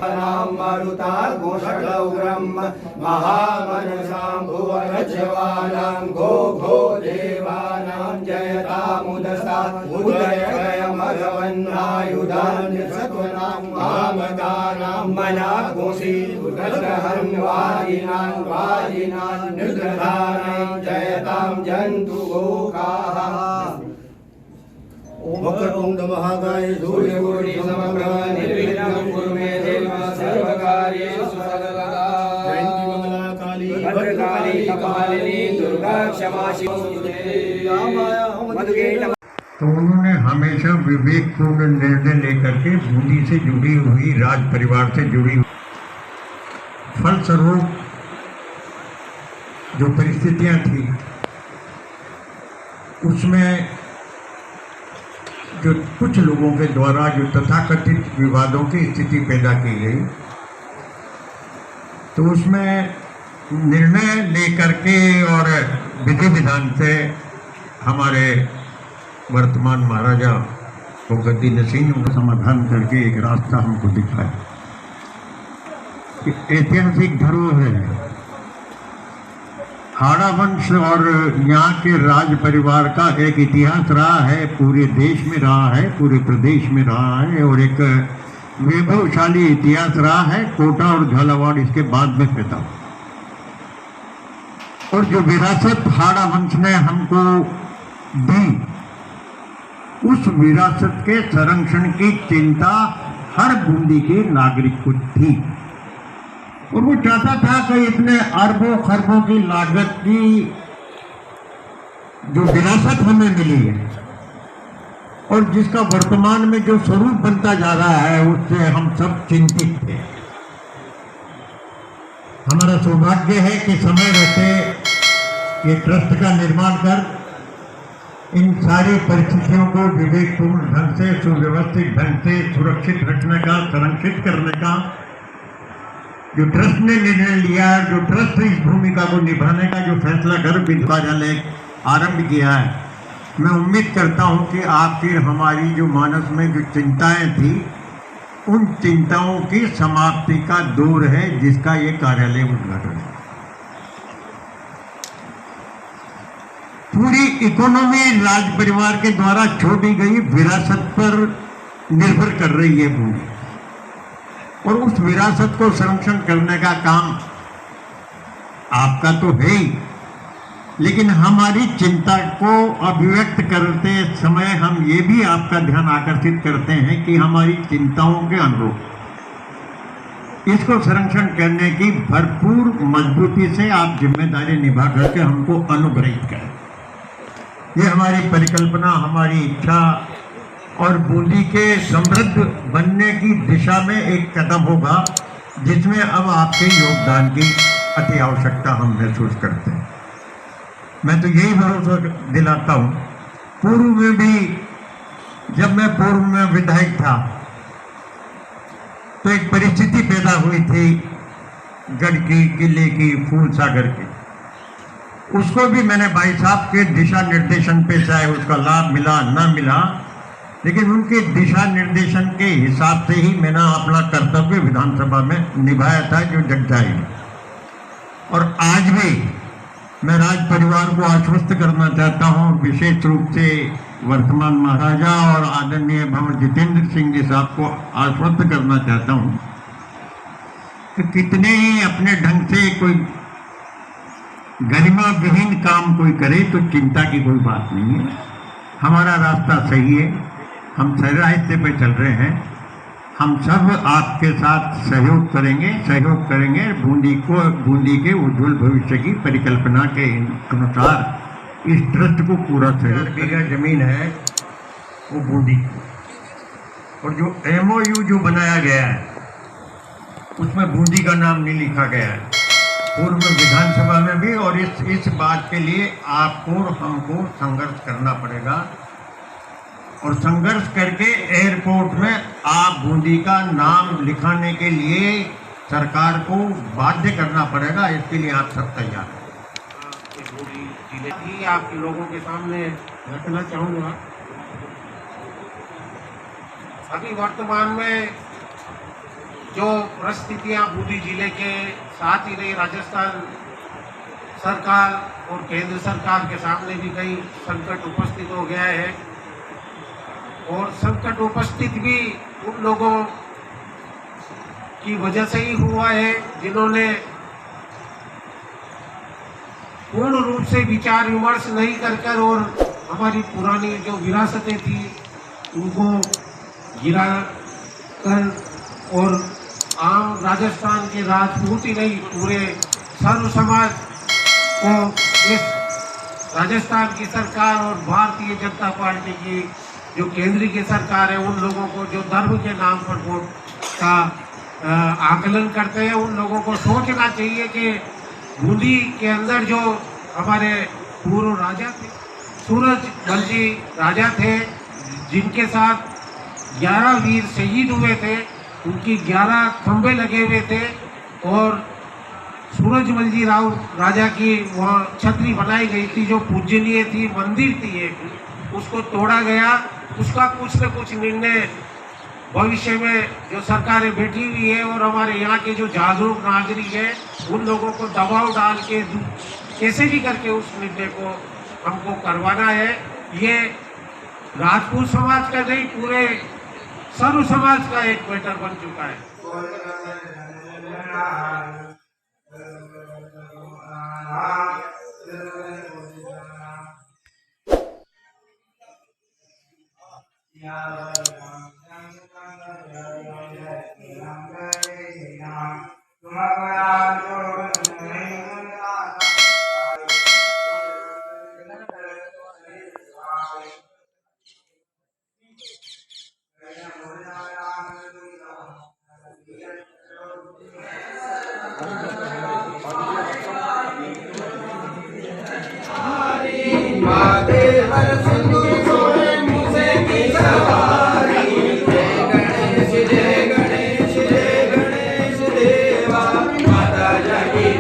देवानां मरुतार्गुषडौग्रं महामनसां भुवनज्वालां घो घो देवानां जयतामुदसा उदयमघवन्नायुधान् सत्वनां मामकानां मनाकुशी उदग्रहं वारिणां वारिणां निद्रधानां जयतां जन्तुगोकाः। वक्रतुण्ड महाकाय सूर्यकोटि समप्रभ निर्विघ्नं कुरु मे देव सर्वकार्येषु सर्वदा। जयन्ती मंगला काली भद्रकाली कपालिनी दुर्गा क्षमा शिवस्तुते। तो उन्होंने हमेशा विवेकपूर्ण निर्णय लेकर के बूंदी से जुड़ी हुई राज परिवार से जुड़ी फलस्वरूप जो परिस्थितियां थी उसमें जो कुछ लोगों के द्वारा जो तथाकथित विवादों की स्थिति पैदा की गई, तो उसमें निर्णय लेकर के और विधि विधान से हमारे वर्तमान महाराजा को गद्दी नसीन उनका समाधान करके एक रास्ता हमको दिखाया कि ऐतिहासिक धरोहर है। हाड़ा वंश और यहाँ के राज परिवार का एक इतिहास रहा है, पूरे देश में रहा है, पूरे प्रदेश में रहा है, और एक वैभवशाली इतिहास रहा है। कोटा और झालावाड़ इसके बाद में पैदा, और जो विरासत हाड़ा वंश ने हमको दी, उस विरासत के संरक्षण की चिंता हर बूंदी के नागरिक को थी, और वो चाहता था कि इतने अरबों खरबों की लागत की जो विरासत हमें मिली है और जिसका वर्तमान में जो स्वरूप बनता जा रहा है, उससे हम सब चिंतित थे। हमारा सौभाग्य है कि समय रहते ये ट्रस्ट का निर्माण कर इन सारी परिस्थितियों को विवेकपूर्ण ढंग से, सुव्यवस्थित ढंग से सुरक्षित रखने का, संरक्षित करने का जो ट्रस्ट ने निर्णय लिया, जो ट्रस्ट इस भूमिका को निभाने का जो फैसला कर विधि कार्यालय आरंभ किया है, मैं उम्मीद करता हूं कि आपकी हमारी जो मानस में जो चिंताएं थी, उन चिंताओं की समाप्ति का दौर है जिसका ये कार्यालय उद्घाटन है। पूरी इकोनॉमी राज परिवार के द्वारा छोड़ी गई विरासत पर निर्भर कर रही है भूमि, और उस विरासत को संरक्षण करने का काम आपका तो है ही, लेकिन हमारी चिंता को अभिव्यक्त करते समय हम ये भी आपका ध्यान आकर्षित करते हैं कि हमारी चिंताओं के अनुरूप इसको संरक्षण करने की भरपूर मजबूती से आप जिम्मेदारी निभा करके हमको अनुग्रहित करें। ये हमारी परिकल्पना, हमारी इच्छा और बूंदी के समृद्ध बनने की दिशा में एक कदम होगा, जिसमें अब आपके योगदान की अति आवश्यकता हम महसूस करते हैं। मैं तो यही भरोसा दिलाता हूँ, पूर्व में भी जब मैं पूर्व में विधायक था तो एक परिस्थिति पैदा हुई थी गढ़ की, किले की, फूल सागर की। उसको भी मैंने भाई साहब के दिशा निर्देशन पे, चाहे उसका लाभ मिला ना मिला, लेकिन उनके दिशा निर्देशन के हिसाब से ही मैंने अपना कर्तव्य विधानसभा में निभाया था, जो जग जाएगी। और आज भी मैं राज परिवार को आश्वस्त करना चाहता हूँ, विशेष रूप से वर्तमान महाराजा और आदरणीय भंवर जितेंद्र सिंह जी साहब को आश्वस्त करना चाहता हूँ कि कितने ही अपने ढंग से कोई गरिमा विहीन काम कोई करे तो चिंता की कोई बात नहीं है। हमारा रास्ता सही है, हम सही रास्ते पर चल रहे हैं। हम सब आपके साथ सहयोग करेंगे बूंदी के उज्जवल भविष्य की परिकल्पना के अनुसार इस ट्रस्ट को पूरा सहयोग। बीघा जमीन है वो बूंदी, और जो MOU जो बनाया गया है उसमें बूंदी का नाम नहीं लिखा गया है, पूर्व विधानसभा में भी। और इस बात के लिए आपको और हमको संघर्ष करना पड़ेगा, और संघर्ष करके एयरपोर्ट में आप बूंदी का नाम लिखाने के लिए सरकार को बाध्य करना पड़ेगा। इसके लिए आप सब तैयार हैं। आप लोगों के सामने रखना चाहूँगा, अभी वर्तमान में जो परिस्थितियाँ बूंदी जिले के साथ ही नहीं राजस्थान सरकार और केंद्र सरकार के सामने भी कई संकट उपस्थित हो गया है, और संकट उपस्थित भी उन लोगों की वजह से ही हुआ है जिन्होंने पूर्ण रूप से विचार विमर्श नहीं कर और हमारी पुरानी जो विरासतें थी उनको गिरा कर और आम राजस्थान के राजपूत ही नहीं पूरे सर्व समाज को इस राजस्थान की सरकार और भारतीय जनता पार्टी की जो केंद्रीय की सरकार है उन लोगों को जो धर्म के नाम पर वोट का आकलन करते हैं, उन लोगों को सोचना चाहिए कि बूंदी के अंदर जो हमारे पूर्व राजा थे, सूरजमल जी राजा थे, जिनके साथ 11 वीर शहीद हुए थे, उनकी 11 खंभे लगे हुए थे, और सूरजमल जी राव राजा की वहाँ छतरी बनाई गई थी जो पूजनीय थी, मंदिर थी एक, उसको तोड़ा गया। उसका कुछ न कुछ निर्णय भविष्य में जो सरकारें बैठी हुई है और हमारे यहाँ के जो जागरूक नागरिक है उन लोगों को दबाव डाल के कैसे भी करके उस निर्णय को हमको करवाना है। ये राजपूत समाज का नहीं, पूरे सर्व समाज का एक मैटर बन चुका है।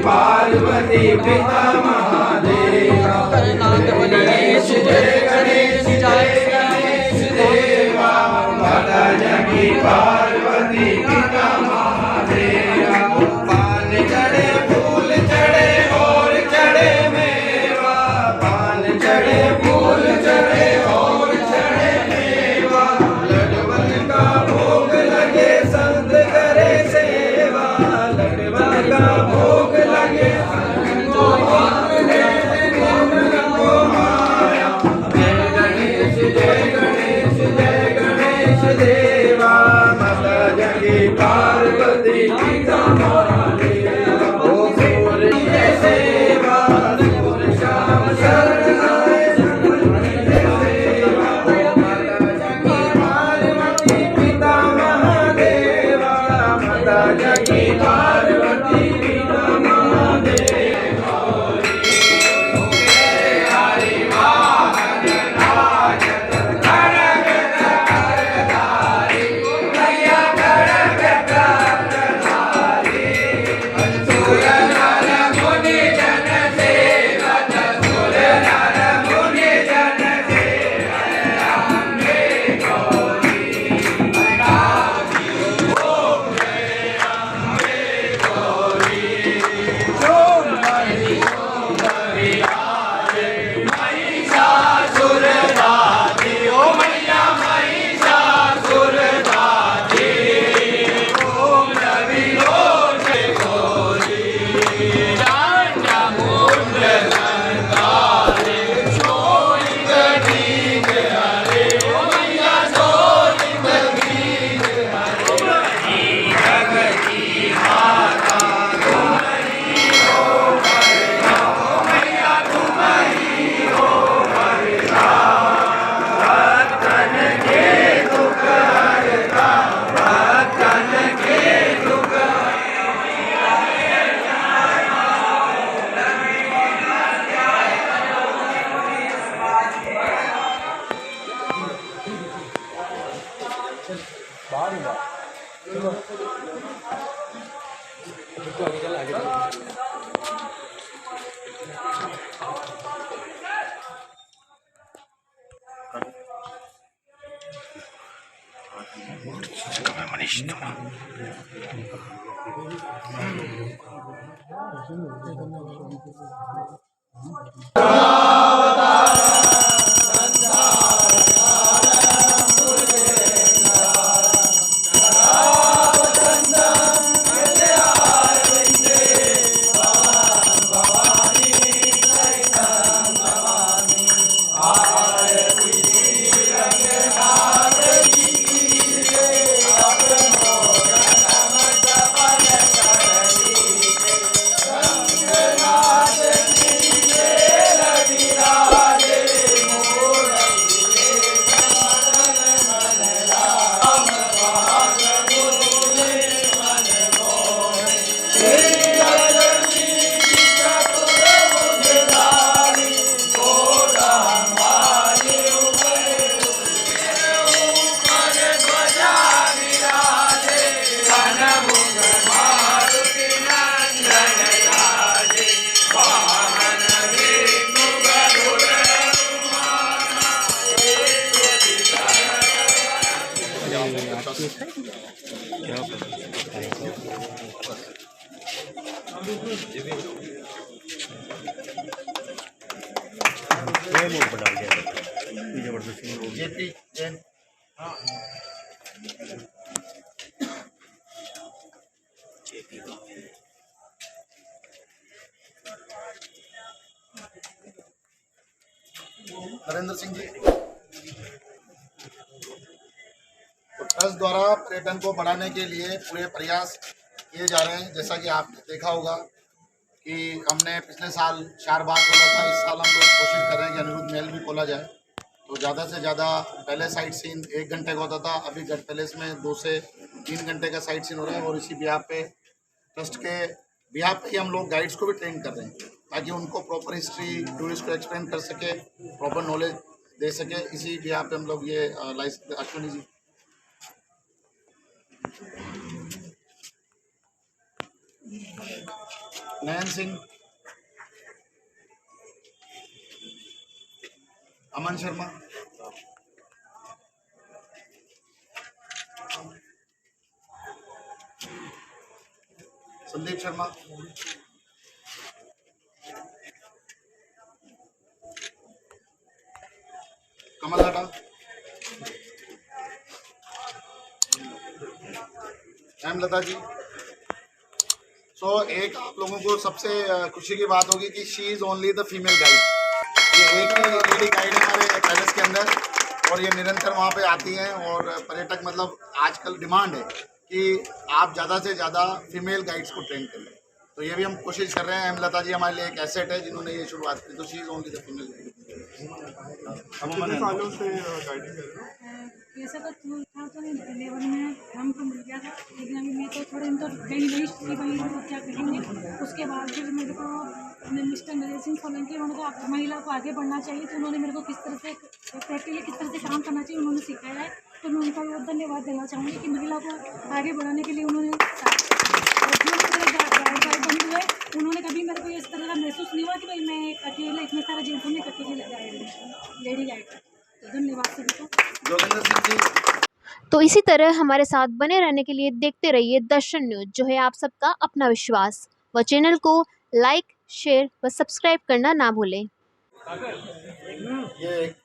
पार्वती पिता महादेवा करनाथ गणेश जय गणेश जय गणेश देवा माता जगी पार्वती पिता महादेवा पान चढ़े फूल चढ़े और चढ़े मेवा, पान चढ़े फूल चढ़े और चढ़े मेवा, लडवन का भोग लगे संत करे सेवा, लडवन का भोग लगे देवा माता जगी पार्वती पिता महादेवा ओ सूर्य सेवा सूर श्याम शरण आए सेवा माता जगी पार्वती पिता महादेवा माता जगी पार्वती पिता महादेवा हरि सूर नर मुनि जन सेवक सुर नर नरेंद्र सिंह जी। तो ट्रस्ट द्वारा पर्यटन को बढ़ाने के लिए पूरे प्रयास किए जा रहे हैं। जैसा कि आपने देखा होगा कि हमने पिछले साल 4 बार खोला था, इस साल हम लोग कोशिश कर रहे हैं कि अनिरुद्ध महल भी खोला जाए। तो ज़्यादा से ज़्यादा पहले साइट सीन 1 घंटे का होता था, अभी गढ़ पैलेस में 2 से 3 घंटे का साइट सीन हो रहा है। और इसी बिहार पे ट्रस्ट के बिहार पे ही हम लोग गाइड्स को भी ट्रेन कर रहे हैं ताकि उनको प्रॉपर हिस्ट्री टूरिस्ट को एक्सप्लेन कर सके, प्रॉपर नॉलेज दे सके। इसी बिहार पे हम लोग ये अश्विनी जी। नयन सिंह, अमन शर्मा, संदीप शर्मा, कमल हाटा, हेमलता जी। एक आप लोगों को सबसे खुशी की बात होगी कि she is only the female guide. ये एक ही लेडी गाइड है हमारे पैलेस के अंदर और ये निरंतर वहाँ पे आती हैं। और पर्यटक मतलब आजकल डिमांड है कि आप ज़्यादा से ज़्यादा फीमेल गाइड्स को ट्रेन करें। तो ये भी हम कोशिश कर रहे हैं। हेमलता जी हमारे लिए एक एसेट है जिन्होंने ये शुरुआत की। तो she is only the female guide. सालों से गाइडिंग कर रहे हो? ऐसा तो था तो लेवल में हमको मिल गया था, लेकिन अभी मैं तो थोड़े दिन तो गई नहीं कि भाई लोग क्या करेंगे। उसके बाद फिर मेरे को मिस्टर नरेंद्र सिंह सोलंकी उन्होंने कहा महिला को आगे बढ़ना चाहिए। तो उन्होंने मेरे को किस तरह से प्रैक्टिकली किस तरह से काम करना चाहिए उन्होंने सिखाया है। तो मैं उनका बहुत धन्यवाद देना चाहूँगी कि महिला को आगे बढ़ाने के लिए उन्होंने बंद हुए। उन्होंने कभी मेरे को इस तरह का महसूस नहीं हुआ कि भाई मैं अकेले इतने सारे जेंट्स में अकेले लेडी गाइड। तो धन्यवाद सभी को। जोगिंदर सिंह जी। तो इसी तरह हमारे साथ बने रहने के लिए देखते रहिए दर्शन न्यूज़, जो है आप सबका अपना विश्वास। व चैनल को लाइक, शेयर व सब्सक्राइब करना ना भूलें। ये